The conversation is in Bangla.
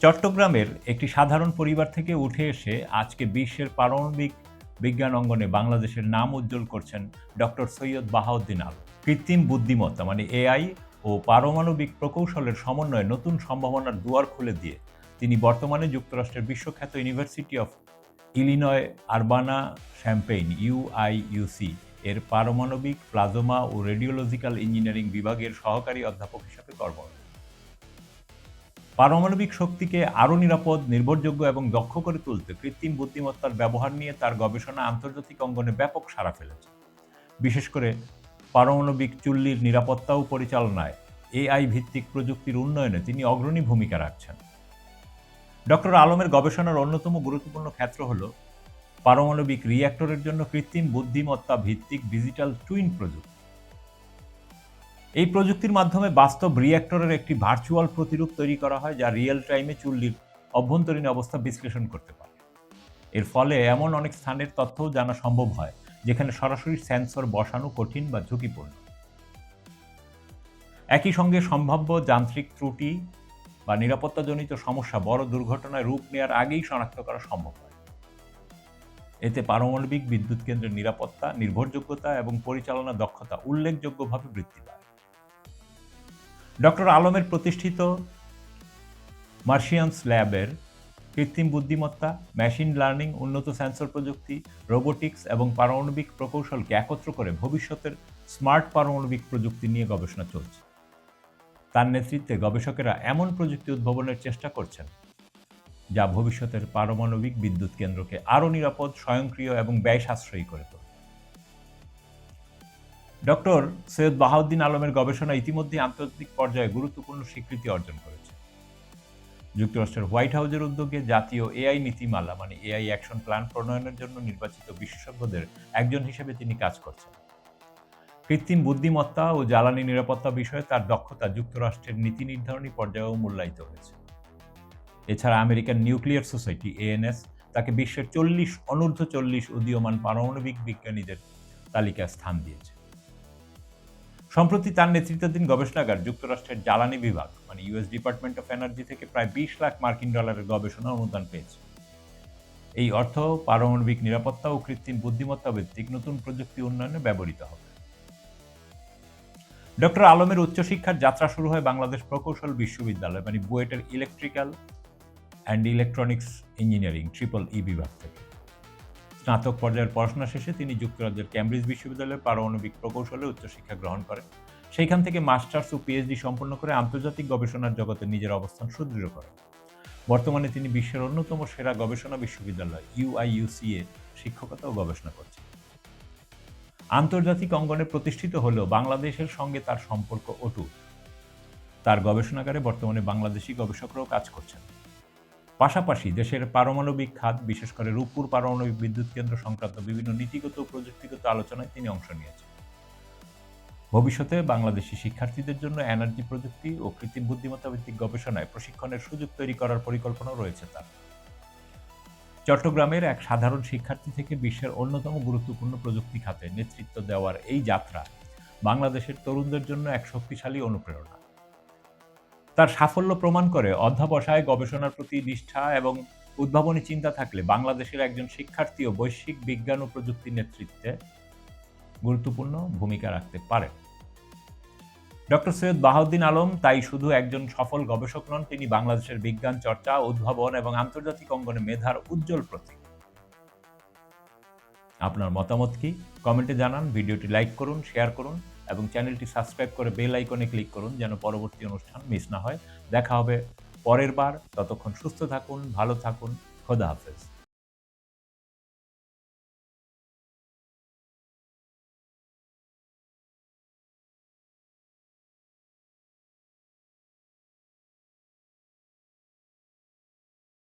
চট্টগ্রামের একটি সাধারণ পরিবার থেকে উঠে এসে আজকে বিশ্বের পারমাণবিক বিজ্ঞান অঙ্গনে বাংলাদেশের নাম উজ্জ্বল করছেন ডক্টর সৈয়দ বাহাউদ্দিন আলম। কৃত্রিম বুদ্ধিমত্তা মানে এআই ও পারমাণবিক প্রকৌশলের সমন্বয়ে নতুন সম্ভাবনার দুয়ার খুলে দিয়ে তিনি বর্তমানে যুক্তরাষ্ট্রের বিশ্বখ্যাত university of Illinois Urbana Champaign UIUC এর পারমাণবিক প্লাজমা ও রেডিওলজিক্যাল ইঞ্জিনিয়ারিং বিভাগের সহকারী অধ্যাপক হিসেবে কর্মরত। পারমাণবিক শক্তিকে আরও নিরাপদ, নির্ভরযোগ্য এবং দক্ষ করে তুলতে কৃত্রিম বুদ্ধিমত্তার ব্যবহার নিয়ে তার গবেষণা আন্তর্জাতিক অঙ্গনে ব্যাপক সাড়া ফেলেছে। বিশেষ করে পারমাণবিক চুল্লির নিরাপত্তা ও পরিচালনায় এআই ভিত্তিক প্রযুক্তির উন্নয়নে তিনি অগ্রণী ভূমিকা রাখছেন। ডক্টর আলমের গবেষণার অন্যতম গুরুত্বপূর্ণ ক্ষেত্র হল পারমাণবিক রিঅ্যাক্টরের জন্য কৃত্রিম বুদ্ধিমত্তা ভিত্তিক ডিজিটাল টুইন প্রযুক্তি। এই প্রযুক্তির মাধ্যমে বাস্তব রিঅ্যাক্টরের একটি ভার্চুয়াল প্রতিরূপ তৈরি করা হয় যা রিয়েল টাইমে চুল্লির অভ্যন্তরীণ অবস্থা বিশ্লেষণ করতে পারে। এর ফলে এমন অনেক স্থানের তথ্যও জানা সম্ভব হয় যেখানে সরাসরি সেন্সর বসানো কঠিন বা ঝুঁকিপূর্ণ। একই সঙ্গে সম্ভাব্য যান্ত্রিক ত্রুটি বা নিরাপত্তাজনিত সমস্যা বড় দুর্ঘটনায় রূপ নেওয়ার আগেই শনাক্ত করা সম্ভব হয়। এতে পারমাণবিক বিদ্যুৎ কেন্দ্রের নিরাপত্তা, নির্ভরযোগ্যতা এবং পরিচালনা দক্ষতা উল্লেখযোগ্যভাবে বৃদ্ধি পায়। ডক্টর আলমের প্রতিষ্ঠিত মার্শিয়ান্স ল্যাবের কৃত্রিম বুদ্ধিমত্তা, মেশিন লার্নিং, উন্নত সেন্সর প্রযুক্তি, রোবোটিক্স এবং পারমাণবিক প্রকৌশলকে একত্র করে ভবিষ্যতের স্মার্ট পারমাণবিক প্রযুক্তি নিয়ে গবেষণা চলছে। তার নেতৃত্বে গবেষকেরা এমন প্রযুক্তি উদ্ভাবনের চেষ্টা করছেন যা ভবিষ্যতের পারমাণবিক বিদ্যুৎ কেন্দ্রকে আরও নিরাপদ, স্বয়ংক্রিয় এবং ব্যয় সাশ্রয়ী করে তোলে। ডক্টর সৈয়দ বাহাউদ্দিন আলমের গবেষণা ইতিমধ্যে আন্তর্জাতিক পর্যায়ে গুরুত্বপূর্ণ স্বীকৃতি অর্জন করেছে। যুক্তরাষ্ট্রের হোয়াইট হাউসের উদ্যোগে জাতীয় এআই নীতিমালা মানে এআই অ্যাকশন প্ল্যান প্রণয়নের জন্য নির্বাচিত বিশেষজ্ঞদের একজন হিসেবে তিনি কাজ করছেন। কৃত্রিম বুদ্ধিমত্তা ও জ্বালানি নিরাপত্তা বিষয়ে তার দক্ষতা যুক্তরাষ্ট্রের নীতি নির্ধারণী পর্যায়েও মূল্যায়িত হয়েছে। এছাড়া আমেরিকান নিউক্লিয়ার সোসাইটি এএনএস তাকে বিশ্বের 40 অনূর্ধ্ব 40 উদীয়মান পারমাণবিক বিজ্ঞানীদের তালিকায় স্থান দিয়েছে। সম্প্রতি তার নেতৃত্বাধীন গবেষণাগার যুক্তরাষ্ট্রের জ্বালানি বিভাগ মানে ইউএস ডিপার্টমেন্ট অফ এনার্জি থেকে প্রায় 20 লাখ মার্কিন ডলারের গবেষণা অনুদান পেয়েছে। এই অর্থ পারমাণবিক নিরাপত্তা ও কৃত্রিম বুদ্ধিমত্তা ভিত্তিক নতুন প্রযুক্তি উন্নয়নে ব্যবহৃত হবে। ডক্টর আলমের উচ্চশিক্ষার যাত্রা শুরু হয় বাংলাদেশ প্রকৌশল বিশ্ববিদ্যালয় মানে বুয়েটের electrical and electronics engineering EEE বিভাগ থেকে। স্নাতক পর্যায়ের পড়াশোনা শেষে তিনি যুক্তরাজ্যের ক্যামব্রিজ বিশ্ববিদ্যালয়ের পারমাণবিক প্রকৌশলে উচ্চশিক্ষা গ্রহণ করেন। সেইখান থেকে মাস্টার্স ও পিএইচডি সম্পন্ন করে আন্তর্জাতিক গবেষণার জগতে নিজের অবস্থান সুদৃঢ় করেন। বর্তমানে তিনি বিশ্বের অন্যতম সেরা গবেষণা বিশ্ববিদ্যালয় ইউআইইউসি এ শিক্ষকতা ও গবেষণা করছেন। আন্তর্জাতিক অঙ্গনে প্রতিষ্ঠিত হলেও বাংলাদেশের সঙ্গে তার সম্পর্ক অটুট। তার গবেষণাগারে বর্তমানে বাংলাদেশি গবেষকরাও কাজ করছেন। পাশাপাশি দেশের পারমাণবিক খাত, বিশেষ করে রূপপুর পারমাণবিক বিদ্যুৎ কেন্দ্র সংক্রান্ত বিভিন্ন নীতিগত ও প্রযুক্তিগত আলোচনায় তিনি অংশ নিয়েছেন। ভবিষ্যতে বাংলাদেশি শিক্ষার্থীদের জন্য এনার্জি প্রযুক্তি ও কৃত্রিম বুদ্ধিমত্তা ভিত্তিক গবেষণায় প্রশিক্ষণের সুযোগ তৈরি করার পরিকল্পনাও রয়েছে তার। চট্টগ্রামের এক সাধারণ শিক্ষার্থী থেকে বিশ্বের অন্যতম গুরুত্বপূর্ণ প্রযুক্তি খাতে নেতৃত্ব দেওয়ার এই যাত্রা বাংলাদেশের তরুণদের জন্য এক শক্তিশালী অনুপ্রেরণা। তার সাফল্য প্রমাণ করে অধ্যবসায়, গবেষণার প্রতি নিষ্ঠা এবং উদ্ভাবনী চিন্তা থাকলে বাংলাদেশের একজন শিক্ষার্থীও বৈশ্বিক বিজ্ঞান ও প্রযুক্তির নেতৃত্বে গুরুত্বপূর্ণ ভূমিকা রাখতে পারেন। ডক্টর সৈয়দ বাহাউদ্দিন আলম তাই শুধু একজন সফল গবেষক নন, তিনি বাংলাদেশের বিজ্ঞান চর্চা, উদ্ভাবন এবং আন্তর্জাতিক অঙ্গনে মেধার উজ্জ্বল প্রতীক। আপনার মতামত কি? কমেন্টে জানান, ভিডিওটি লাইক করুন, শেয়ার করুন এবং চ্যানেলটি সাবস্ক্রাইব করে বেল আইকনে ক্লিক করুন যেন পরবর্তী অনুষ্ঠান মিস না হয়। দেখা হবে পরের বার। ততক্ষণ সুস্থ থাকুন, ভালো থাকুন। খোদা হাফেজ।